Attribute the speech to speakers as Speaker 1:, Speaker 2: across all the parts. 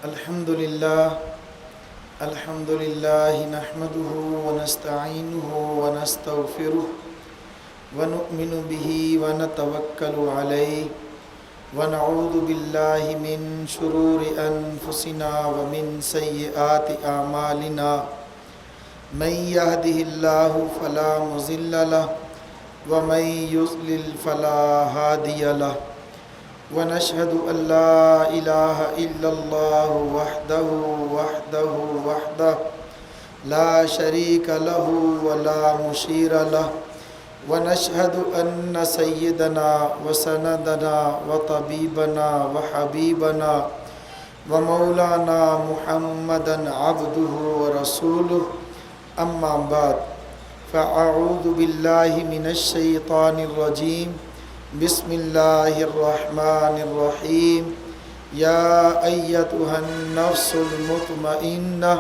Speaker 1: الحمد لله نحمده ونستعينه ونستغفره ونؤمن به ونتوكل عليه ونعوذ بالله من شرور أنفسنا ومن سيئات أعمالنا من يهده الله فلا مضل له ومن يضلل فلا هادي له ونشهد أن لا إله إلا الله وحده لا شريك له ولا مشير له ونشهد أن سيدنا وسندنا وطبيبنا وحبيبنا ومولانا محمدا عبده ورسوله أما بعد فأعوذ بالله من الشيطان الرجيم بسم الله الرحمن الرحيم يا أيتها النفس المطمئنة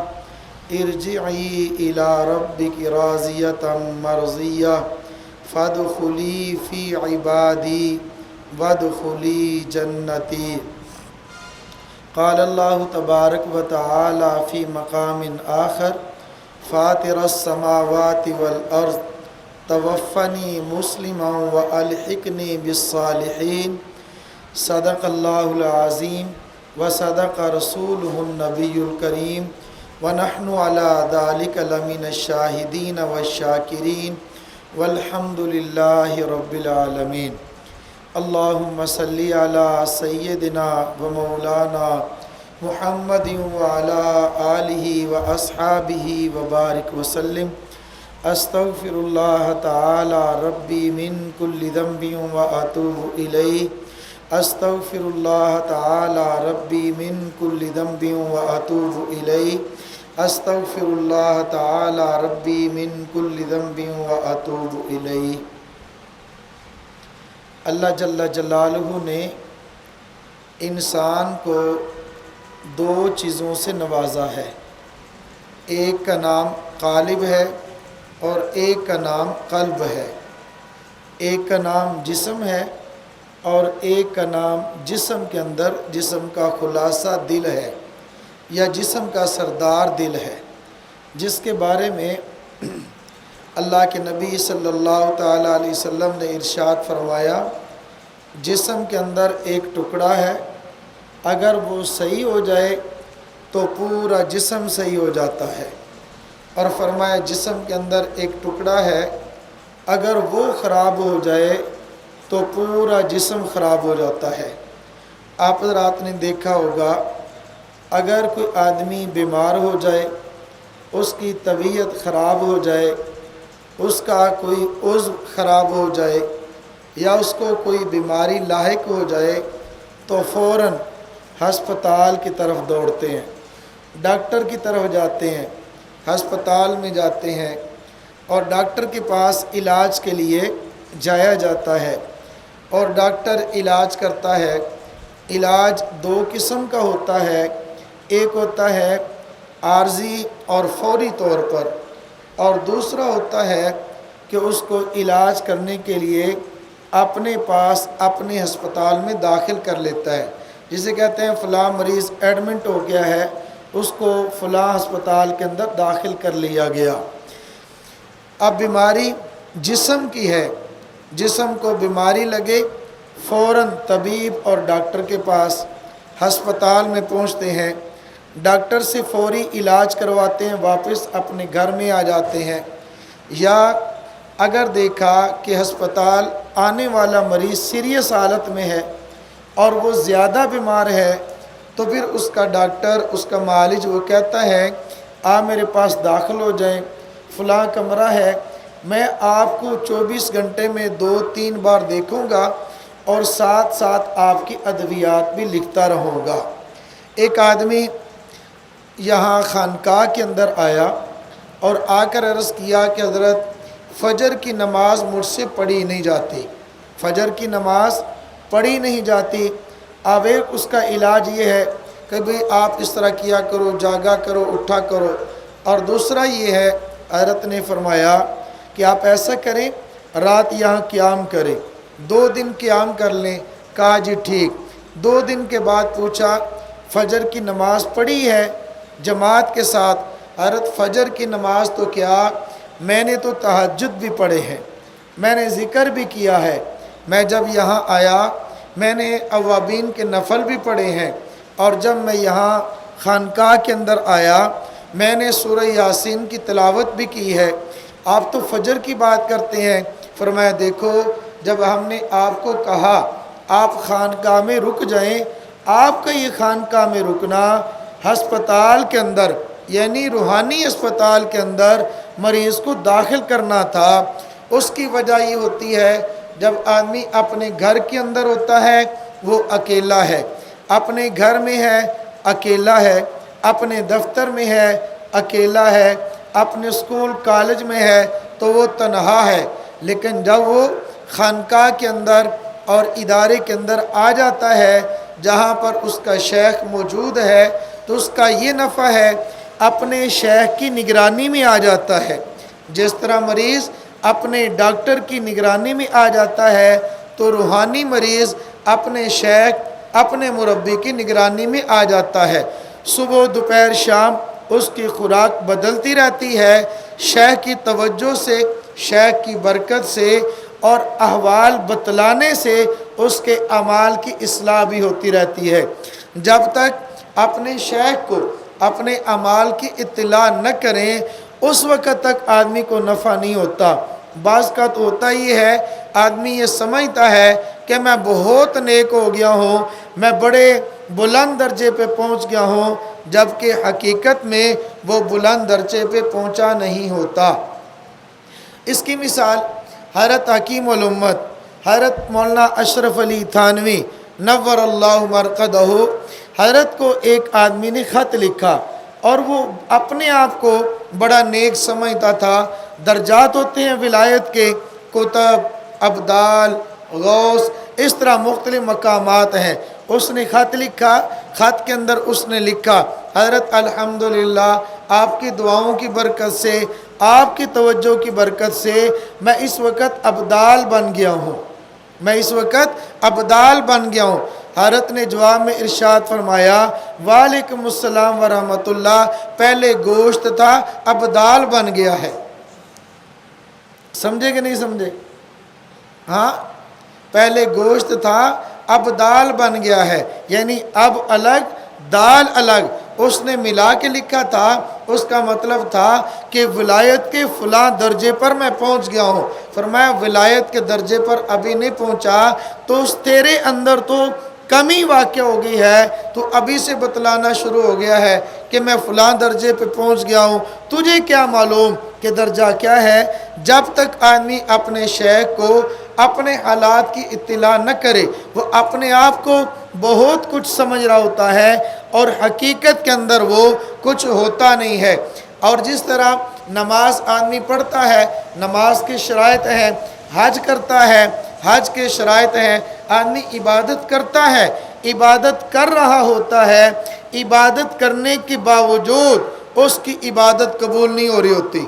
Speaker 1: ارجعي إلى ربك راضية مرضية فادخلي في عبادي وادخلي جنتي. قال الله تبارك وتعالى في مقام آخر فاطر السماوات والأرض توفني مسلما والحقني بالصالحين. صدق الله العظيم وصدق رسوله النبي الكريم ونحن على ذلك لمن الشاهدين والشاكرين والحمد لله رب العالمين. اللهم صل على سيدنا ومولانا محمد وعلى آله وأصحابه وبارك وسلم. استغفر الله تعالى ربي من كل ذنب وأتوب إليه. استغفر الله تعالى ربي من كل ذنب وأتوب إليه. استغفر الله تعالى ربي من كل ذنب وأتوب إليه. اللہ جل جلالہ نے انسان کو دو چیزوں سے نوازا ہے. ایک کا نام قالب ہے اور ایک کا نام قلب ہے. ایک کا نام جسم ہے اور ایک کا نام جسم کے اندر جسم کا خلاصہ دل ہے یا جسم کا سردار دل ہے، جس کے بارے میں اللہ کے نبی صلی اللہ تعالیٰ علیہ وسلم نے ارشاد فرمایا جسم کے اندر ایک ٹکڑا ہے، اگر وہ صحیح ہو جائے تو پورا جسم صحیح ہو جاتا ہے. اور فرمایا جسم کے اندر ایک ٹکڑا ہے، اگر وہ خراب ہو جائے تو پورا جسم خراب ہو جاتا ہے. آپ حضرات نے دیکھا ہوگا اگر کوئی آدمی بیمار ہو جائے، اس کی طبیعت خراب ہو جائے، اس کا کوئی عضو خراب ہو جائے یا اس کو کوئی بیماری لاحق ہو جائے تو فوراً ہسپتال کی طرف دوڑتے ہیں، ڈاکٹر کی طرف جاتے ہیں، ہسپتال میں جاتے ہیں اور ڈاکٹر کے پاس علاج کے لیے جایا جاتا ہے اور ڈاکٹر علاج کرتا ہے. علاج دو قسم کا ہوتا ہے، ایک ہوتا ہے عارضی اور فوری طور پر، اور دوسرا ہوتا ہے کہ اس کو علاج کرنے کے لیے اپنے پاس اپنے ہسپتال میں داخل کر لیتا ہے. جسے کہتے ہیں فلاں مریض ایڈمنٹ ہو گیا ہے، اس کو فلاں ہسپتال کے اندر داخل کر لیا گیا. اب بیماری جسم کی ہے، جسم کو بیماری لگے فوراً طبیب اور ڈاکٹر کے پاس ہسپتال میں پہنچتے ہیں، ڈاکٹر سے فوری علاج کرواتے ہیں، واپس اپنے گھر میں آ جاتے ہیں. یا اگر دیکھا کہ ہسپتال آنے والا مریض سیریس حالت میں ہے اور وہ زیادہ بیمار ہے تو پھر اس کا ڈاکٹر، اس کا معالج وہ کہتا ہے آپ میرے پاس داخل ہو جائیں، فلاں کمرہ ہے، میں آپ کو 24 گھنٹے میں 2-3 بار دیکھوں گا اور ساتھ ساتھ آپ کی ادویات بھی لکھتا رہوں گا. ایک آدمی یہاں خانقاہ کے اندر آیا اور آ کر عرض کیا کہ حضرت فجر کی نماز مجھ سے پڑھی نہیں جاتی، فجر کی نماز پڑھی نہیں جاتی. اب ایک اس کا علاج یہ ہے کہ بھئی آپ اس طرح کیا کرو، جاگا کرو، اٹھا کرو، اور دوسرا یہ ہے حضرت نے فرمایا کہ آپ ایسا کریں رات یہاں قیام کریں، 2 دن قیام کر لیں. کہا جی ٹھیک. 2 دن کے بعد پوچھا فجر کی نماز پڑھی ہے جماعت کے ساتھ۔ حضرت فجر کی نماز تو کیا، میں نے تو تہجد بھی پڑھے ہیں، میں نے ذکر بھی کیا ہے۔ میں جب یہاں آیا میں نے اوابین کے نفل بھی پڑھے ہیں، اور جب میں یہاں خانقاہ کے اندر آیا میں نے سورہ یاسین کی تلاوت بھی کی ہے۔ آپ تو فجر کی بات کرتے ہیں۔ فرمایا دیکھو جب ہم نے آپ کو کہا آپ خانقاہ میں رک جائیں، آپ کا یہ خانقاہ میں رکنا ہسپتال کے اندر یعنی روحانی اسپتال کے اندر مریض کو داخل کرنا تھا۔ اس کی وجہ یہ ہوتی ہے جب آدمی اپنے گھر کے اندر ہوتا ہے وہ اکیلا ہے، اپنے گھر میں ہے اکیلا ہے، اپنے دفتر میں ہے اکیلا ہے، اپنے اسکول کالج میں ہے تو وہ تنہا ہے۔ لیکن جب وہ خانقاہ کے اندر اور ادارے کے اندر آ جاتا ہے جہاں پر اس کا شیخ موجود ہے تو اس کا یہ نفع ہے اپنے شیخ کی نگرانی میں آ جاتا ہے۔ جس طرح مریض اپنے ڈاکٹر کی نگرانی میں آ جاتا ہے تو روحانی مریض اپنے شیخ اپنے مربی کی نگرانی میں آ جاتا ہے۔ صبح دوپہر شام اس کی خوراک بدلتی رہتی ہے، شیخ کی توجہ سے، شیخ کی برکت سے اور احوال بتلانے سے اس کے اعمال کی اصلاح بھی ہوتی رہتی ہے۔ جب تک اپنے شیخ کو اپنے اعمال کی اطلاع نہ کریں اس وقت تک آدمی کو نفع نہیں ہوتا۔ بعض کا تو ہوتا ہی ہے آدمی یہ سمجھتا ہے کہ میں بہت نیک ہو گیا ہوں، میں بڑے بلند درجے پہ پہنچ گیا ہوں، جبکہ حقیقت میں وہ بلند درجے پہ پہنچا نہیں ہوتا۔ اس کی مثال حضرت حکیم الامت حضرت مولانا اشرف علی تھانوی نور اللہ مرقدہ، حضرت کو ایک آدمی نے خط لکھا اور وہ اپنے آپ کو بڑا نیک سمجھتا تھا۔ درجات ہوتے ہیں ولایت کے، کتب، ابدال، غوث، اس طرح مختلف مقامات ہیں۔ اس نے خط لکھا، خط کے اندر اس نے لکھا حضرت الحمدللہ آپ کی دعاؤں کی برکت سے، آپ کی توجہ کی برکت سے میں اس وقت ابدال بن گیا ہوں، میں اس وقت ابدال بن گیا ہوں۔ حضرت نے جواب میں ارشاد فرمایا وعلیکم السلام ورحمۃ اللہ، پہلے گوشت تھا ابدال بن گیا ہے۔ سمجھے کہ نہیں سمجھے؟ ہاں، پہلے گوشت تھا اب دال بن گیا ہے، یعنی اب الگ دال الگ، اس نے ملا کے لکھا تھا۔ اس کا مطلب تھا کہ ولایت کے فلاں درجے پر میں پہنچ گیا ہوں۔ فرمایا ولایت کے درجے پر ابھی نہیں پہنچا تو تیرے اندر تو کمی واقع ہو گئی ہے، تو ابھی سے بتلانا شروع ہو گیا ہے کہ میں فلاں درجے پہ پہنچ گیا ہوں، تجھے کیا معلوم کہ درجہ کیا ہے؟ جب تک آدمی اپنے شیخ کو اپنے حالات کی اطلاع نہ کرے وہ اپنے آپ کو بہت کچھ سمجھ رہا ہوتا ہے اور حقیقت کے اندر وہ کچھ ہوتا نہیں ہے۔ اور جس طرح نماز آدمی پڑھتا ہے، نماز کے شرائط ہیں، حج کرتا ہے، حج کے شرائط ہیں، آدمی عبادت کرتا ہے، عبادت کر رہا ہوتا ہے، عبادت کرنے کے باوجود اس کی عبادت قبول نہیں ہو رہی ہوتی۔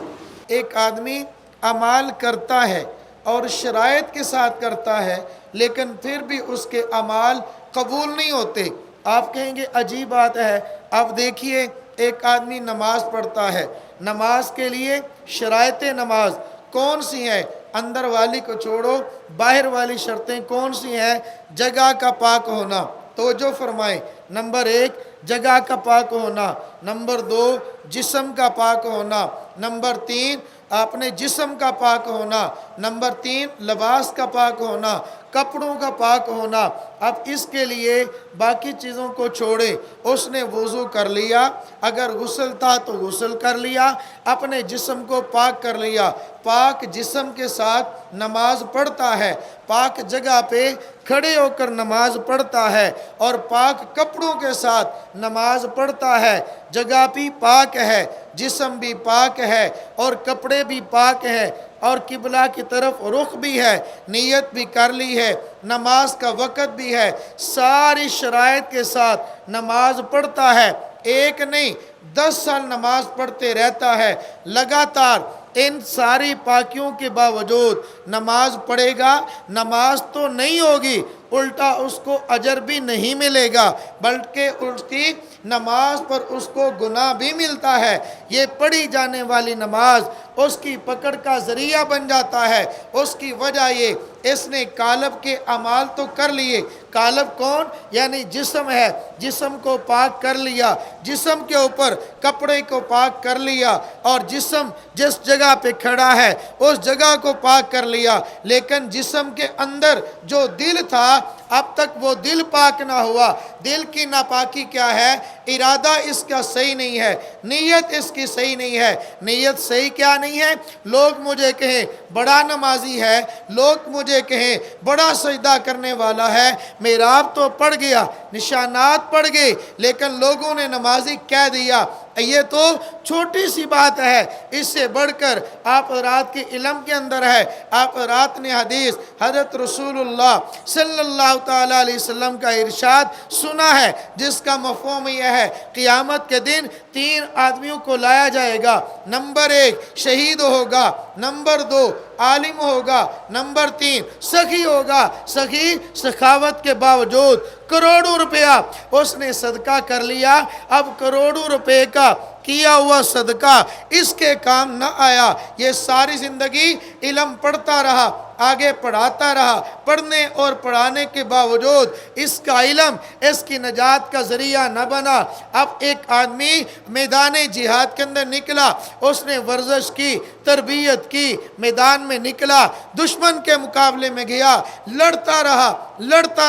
Speaker 1: ایک آدمی اعمال کرتا ہے اور شرائط کے ساتھ کرتا ہے لیکن پھر بھی اس کے اعمال قبول نہیں ہوتے۔ آپ کہیں گے عجیب بات ہے۔ اب دیکھیے ایک آدمی نماز پڑھتا ہے، نماز کے لیے شرائط نماز کون سی ہیں؟ اندر والی کو چھوڑو، باہر والی شرطیں کون سی ہیں؟ جگہ کا پاک ہونا، توجہ فرمائیں، نمبر 1 جگہ کا پاک ہونا، نمبر 2 جسم کا پاک ہونا، نمبر 3 اپنے جسم کا پاک ہونا، نمبر 3 لباس کا پاک ہونا، کپڑوں کا پاک ہونا۔ اب اس کے لیے باقی چیزوں کو چھوڑے، اس نے وضو کر لیا، اگر غسل تھا تو غسل کر لیا، اپنے جسم کو پاک کر لیا، پاک جسم کے ساتھ نماز پڑھتا ہے، پاک جگہ پہ کھڑے ہو کر نماز پڑھتا ہے اور پاک کپڑوں کے ساتھ نماز پڑھتا ہے، جگہ بھی پاک ہے، جسم بھی پاک ہے اور کپڑے بھی پاک ہیں اور قبلہ کی طرف رخ بھی ہے، نیت بھی کر لی ہے، نماز کا وقت بھی ہے، ساری شرائط کے ساتھ نماز پڑھتا ہے، ایک نہیں 10 سال نماز پڑھتے رہتا ہے لگاتار، ان ساری پاکیوں کے باوجود نماز پڑھے گا، نماز تو نہیں ہوگی، الٹا اس کو اجر بھی نہیں ملے گا، بلکہ اس کی نماز پر اس کو گناہ بھی ملتا ہے۔ یہ پڑھی جانے والی نماز اس کی پکڑ کا ذریعہ بن جاتا ہے۔ اس کی وجہ یہ، اس نے قالب کے اعمال تو کر لیے۔ قالب کون؟ یعنی جسم ہے، جسم کو پاک کر لیا، جسم کے اوپر کپڑے کو پاک کر لیا، اور جسم جس جگہ پہ کھڑا ہے اس جگہ کو پاک کر لیا، لیکن جسم کے اندر جو دل تھا اب تک وہ دل پاک نہ ہوا۔ دل کی ناپاکی کیا ہے؟ ارادہ اس کا صحیح نہیں ہے، نیت اس کی صحیح نہیں ہے۔ نیت صحیح کیا نہیں ہے؟ لوگ مجھے کہیں بڑا نمازی ہے، لوگ مجھے کہیں بڑا سجدہ کرنے والا ہے، محراب تو پڑھ گیا، نشانات پڑھ گئے، لیکن لوگوں نے نمازی کہہ دیا۔ یہ تو چھوٹی سی بات ہے، اس سے بڑھ کر آپ حضرات کے علم کے اندر ہے۔ آپ حضرات نے حدیث حضرت رسول اللہ صلی اللہ تعالیٰ علیہ وسلم کا ارشاد سنا ہے، جس کا مفہوم یہ ہے، قیامت کے دن 3 آدمیوں کو لایا جائے گا۔ نمبر 1 شہید ہوگا، نمبر 2 عالم ہوگا، نمبر 3 سخی ہوگا۔ سخی سخاوت کے باوجود کروڑوں روپیہ اس نے صدقہ کر لیا، اب کروڑوں روپے کا کیا ہوا صدقہ اس کے کام نہ آیا۔ یہ ساری زندگی علم پڑھتا رہا، آگے پڑھاتا رہا، پڑھنے اور پڑھانے کے باوجود اس کا علم اس کی نجات کا ذریعہ نہ بنا۔ اب ایک آدمی میدان جہاد کے اندر نکلا، اس نے ورزش کی، تربیت کی، میدان میں نکلا، دشمن کے مقابلے میں گیا، لڑتا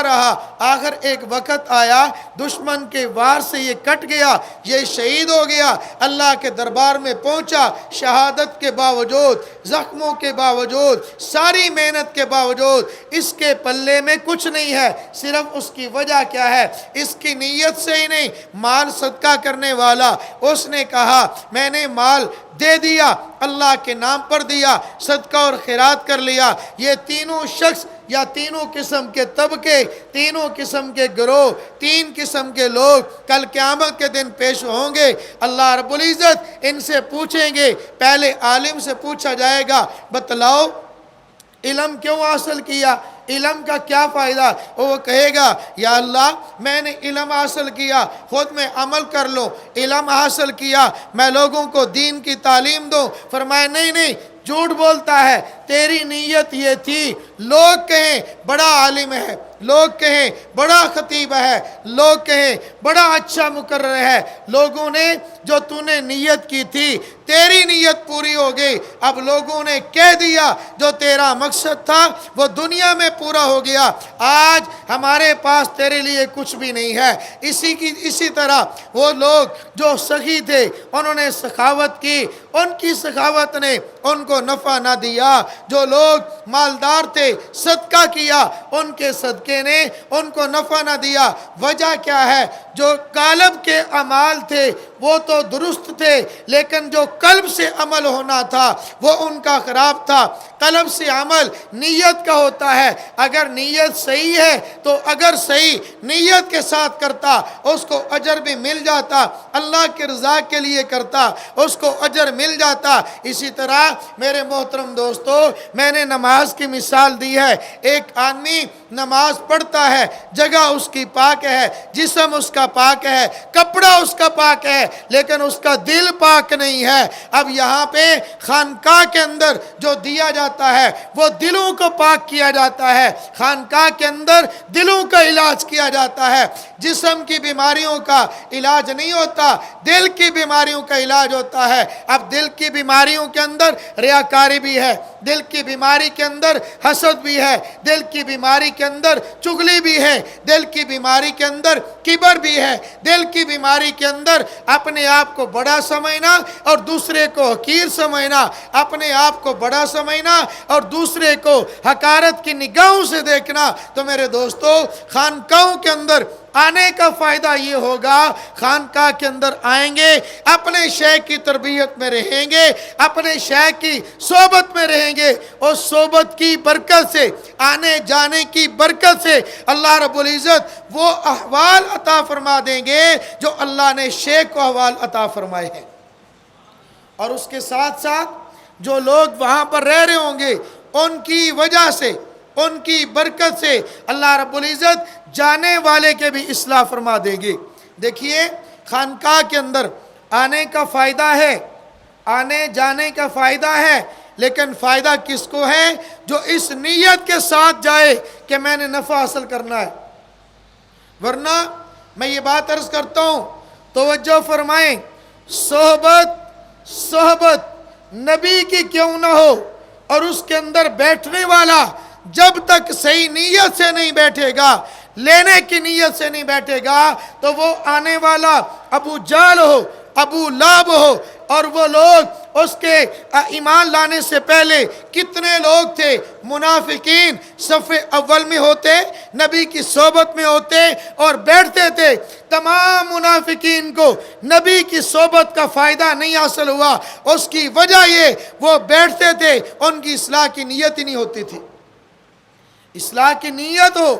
Speaker 1: رہا، آخر ایک وقت آیا دشمن کے وار سے یہ کٹ گیا، یہ شہید ہو گیا، اللہ کے دربار میں پہنچا۔ شہادت کے باوجود، زخموں کے باوجود، ساری محنت کے باوجود اس کے پلے میں کچھ نہیں ہے۔ صرف اس کی وجہ کیا ہے؟ اس کی نیت سے ہی نہیں۔ مال صدقہ کرنے والا، اس نے کہا میں نے مال دے دیا، اللہ کے نام پر دیا، صدقہ اور خیرات کر لیا۔ یہ تینوں شخص یا تینوں قسم کے طبقے، تینوں قسم کے گروہ، 3 قسم کے لوگ کل قیامت کے دن پیش ہوں گے۔ اللہ رب العزت ان سے پوچھیں گے، پہلے عالم سے پوچھا جائے گا بتلاؤ علم کیوں حاصل کیا، علم کا کیا فائدہ؟ وہ کہے گا یا اللہ میں نے علم حاصل کیا، خود میں عمل کر لوں، علم حاصل کیا میں لوگوں کو دین کی تعلیم دوں۔ فرمایا نہیں، جھوٹ بولتا ہے، تیری نیت یہ تھی لوگ کہیں بڑا عالم ہے، لوگ کہیں بڑا خطیب ہے، لوگ کہیں بڑا اچھا مقرر ہے۔ لوگوں نے جو تو نے نیت کی تھی تیری نیت پوری ہو گئی، اب لوگوں نے کہہ دیا جو تیرا مقصد تھا وہ دنیا میں پورا ہو گیا، آج ہمارے پاس تیرے لیے کچھ بھی نہیں ہے۔ اسی طرح وہ لوگ جو سخی تھے انہوں نے سخاوت کی، ان کی سخاوت نے ان کو نفع نہ دیا۔ جو لوگ مالدار تھے صدقہ کیا، ان کے صدقے نے ان کو نفع نہ دیا۔ وجہ کیا ہے؟ جو قالب کے اعمال تھے وہ تو درست تھے، لیکن جو قلب سے عمل ہونا تھا وہ ان کا خراب تھا۔ قلب سے عمل نیت کا ہوتا ہے، اگر نیت صحیح ہے تو اگر صحیح نیت کے ساتھ کرتا اس کو اجر بھی مل جاتا، اللہ کی رضا کے لیے کرتا اس کو اجر مل جاتا۔ اسی طرح میرے محترم دوستو، میں نے نماز کی مثال دی ہے۔ ایک آدمی نماز پڑھتا ہے، جگہ اس کی پاک ہے، جسم اس کا پاک ہے، کپڑا اس کا پاک ہے، لیکن اس کا دل پاک نہیں ہے۔ اب یہاں پہ خانقاہ کے اندر جو دیا جاتا ہے وہ دلوں کو پاک کیا جاتا ہے، خانقاہ کے اندر دلوں کا علاج کیا جاتا ہے۔ جسم کی بیماریوں کا علاج نہیں ہوتا، دل کی بیماریوں کا علاج ہوتا ہے۔ اب دل کی بیماریوں کے اندر ریاکاری بھی ہے، دل کی بیماری کے اندر حسد بھی ہے، دل کی بیماری کے اندر چغلی بھی ہے، دل کی بیماری کے اندر کبر بھی ہے، دل کی بیماری کے اندر اپنے آپ کو بڑا سمجھنا اور دوسرے کو حقیر سمجھنا، اپنے آپ کو بڑا سمجھنا اور دوسرے کو حقارت کی نگاہوں سے دیکھنا۔ تو میرے دوستو، خانقاہوں کے اندر آنے کا فائدہ یہ ہوگا، خانقاہ کے اندر آئیں گے، اپنے شیخ کی تربیت میں رہیں گے، اپنے شیخ کی صحبت میں رہیں گے، اور صحبت کی برکت سے، آنے جانے کی برکت سے اللہ رب العزت وہ احوال عطا فرما دیں گے جو اللہ نے شیخ کو احوال عطا فرمائے ہیں۔ اور اس کے ساتھ ساتھ جو لوگ وہاں پر رہ رہے ہوں گے ان کی وجہ سے، ان کی برکت سے اللہ رب العزت جانے والے کے بھی اصلاح فرما دیں گے۔ دیکھیے خانقاہ کے اندر آنے کا فائدہ ہے، آنے جانے کا فائدہ ہے، لیکن فائدہ کس کو ہے؟ جو اس نیت کے ساتھ جائے کہ میں نے نفع حاصل کرنا ہے۔ ورنہ میں یہ بات عرض کرتا ہوں، توجہ فرمائیں، صحبت نبی کی کیوں نہ ہو اور اس کے اندر بیٹھنے والا جب تک صحیح نیت سے نہیں بیٹھے گا، لینے کی نیت سے نہیں بیٹھے گا، تو وہ آنے والا ابو جہل ہو، ابو لہب ہو، اور وہ لوگ اس کے ایمان لانے سے پہلے کتنے لوگ تھے، منافقین صف اول میں ہوتے، نبی کی صحبت میں ہوتے اور بیٹھتے تھے۔ تمام منافقین کو نبی کی صحبت کا فائدہ نہیں حاصل ہوا، اس کی وجہ یہ وہ بیٹھتے تھے، ان کی اصلاح کی نیت ہی نہیں ہوتی تھی۔ اصلاح کی نیت ہو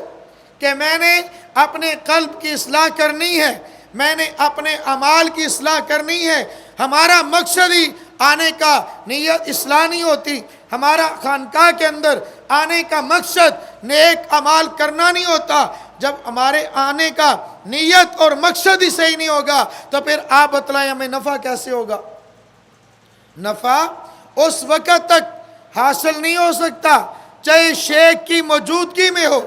Speaker 1: کہ میں نے اپنے قلب کی اصلاح کرنی ہے، میں نے اپنے اعمال کی اصلاح کرنی ہے۔ ہمارا مقصد ہی آنے کا نیت اصلاح نہیں ہوتی، ہمارا خانقاہ کے اندر آنے کا مقصد نیک اعمال کرنا نہیں ہوتا۔ جب ہمارے آنے کا نیت اور مقصد ہی صحیح نہیں ہوگا تو پھر آپ بتلائیں ہمیں نفع کیسے ہوگا؟ نفع اس وقت تک حاصل نہیں ہو سکتا چاہے شیخ کی موجودگی میں ہو،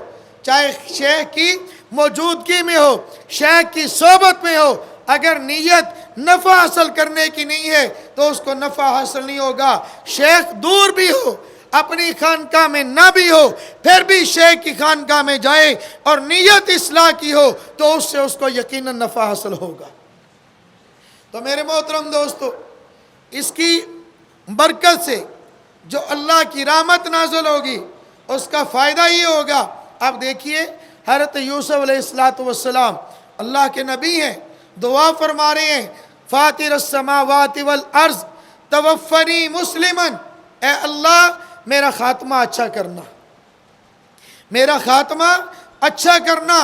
Speaker 1: چاہے شیخ کی موجودگی میں ہو، شیخ کی صحبت میں ہو، اگر نیت نفع حاصل کرنے کی نہیں ہے تو اس کو نفع حاصل نہیں ہوگا۔ شیخ دور بھی ہو، اپنی خانقاہ میں نہ بھی ہو، پھر بھی شیخ کی خانقاہ میں جائے اور نیت اصلاح کی ہو تو اس سے اس کو یقیناً نفع حاصل ہوگا۔ تو میرے محترم دوستو، اس کی برکت سے جو اللہ کی رحمت نازل ہوگی اس کا فائدہ یہ ہوگا۔ اب دیکھیے حضرت یوسف علیہ السلام اللہ کے نبی ہیں، دعا فرما رہے ہیں، فاطر السماوات والارض توفنی مسلما، اے اللہ میرا خاتمہ اچھا کرنا، میرا خاتمہ اچھا کرنا۔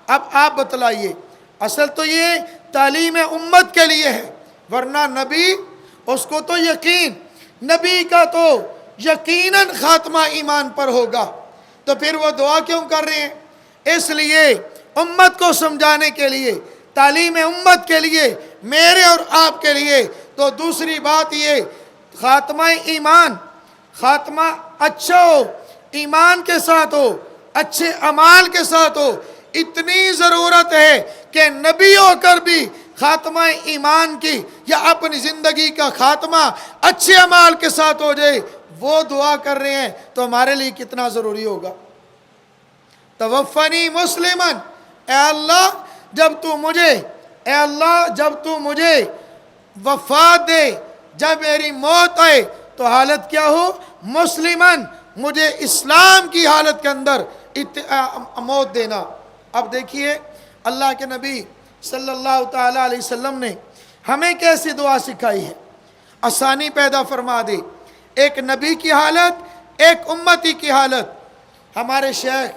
Speaker 1: اب آپ بتلائیے، اصل تو یہ تعلیم امت کے لیے ہے، ورنہ نبی اس کو تو یقین، نبی کا تو یقیناً خاتمہ ایمان پر ہوگا، تو پھر وہ دعا کیوں کر رہے ہیں؟ اس لیے امت کو سمجھانے کے لیے، تعلیم امت کے لیے، میرے اور آپ کے لیے۔ تو دوسری بات یہ، خاتمہ ایمان، خاتمہ اچھا ہو، ایمان کے ساتھ ہو، اچھے اعمال کے ساتھ ہو۔ اتنی ضرورت ہے کہ نبی ہو کر بھی خاتمہ ایمان کی یا اپنی زندگی کا خاتمہ اچھے اعمال کے ساتھ ہو جائے، وہ دعا کر رہے ہیں تو ہمارے لیے کتنا ضروری ہوگا۔ توفنی مسلمن، اے اللہ جب تو مجھے وفات دے، جب میری موت آئے تو حالت کیا ہو؟ مسلمن، مجھے اسلام کی حالت کے اندر موت دینا۔ اب دیکھیے اللہ کے نبی صلی اللہ تعالیٰ علیہ وسلم نے ہمیں کیسی دعا سکھائی ہے، آسانی پیدا فرما دے۔ ایک نبی کی حالت، ایک امتی کی حالت۔ ہمارے شیخ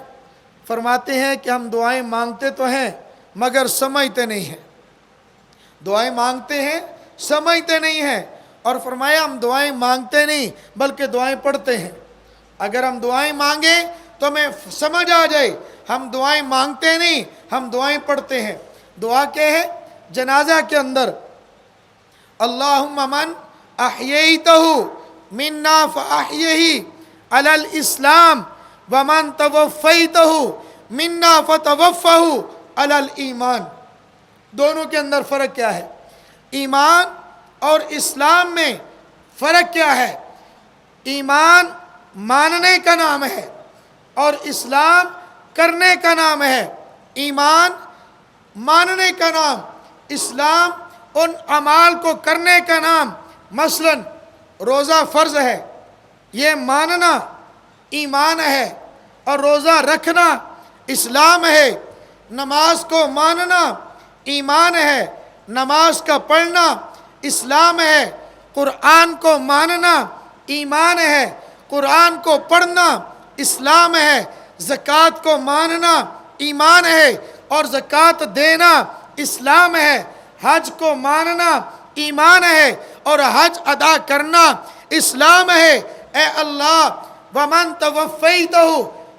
Speaker 1: فرماتے ہیں کہ ہم دعائیں مانگتے تو ہیں مگر سمجھتے نہیں ہیں، دعائیں مانگتے ہیں سمجھتے نہیں ہیں، اور فرمایا ہم دعائیں مانگتے نہیں بلکہ دعائیں پڑھتے ہیں۔ اگر ہم دعائیں مانگیں تو ہمیں سمجھ آ جائے، ہم دعائیں مانگتے نہیں، ہم دعائیں پڑھتے ہیں۔ دعا کیا ہے؟ جنازہ کے اندر اللہم من احییتہ منا فاحیہ علی الاسلام ومن توفیتہ منا فتوفہ علی الایمان۔ دونوں کے اندر فرق کیا ہے؟ ایمان اور اسلام میں فرق کیا ہے؟ ایمان ماننے کا نام ہے اور اسلام کرنے کا نام ہے۔ ایمان ماننے کا نام، اسلام ان اعمال کو کرنے کا نام۔ مثلا روزہ فرض ہے، یہ ماننا ایمان ہے، اور روزہ رکھنا اسلام ہے۔ نماز کو ماننا ایمان ہے، نماز کا پڑھنا اسلام ہے۔ قرآن کو ماننا ایمان ہے، قرآن کو پڑھنا اسلام ہے۔ زکوٰۃ کو ماننا ایمان ہے اور زکوٰۃ دینا اسلام ہے۔ حج کو ماننا ایمان ہے اور حج ادا کرنا اسلام ہے۔ اے اللہ ومن توفیتہ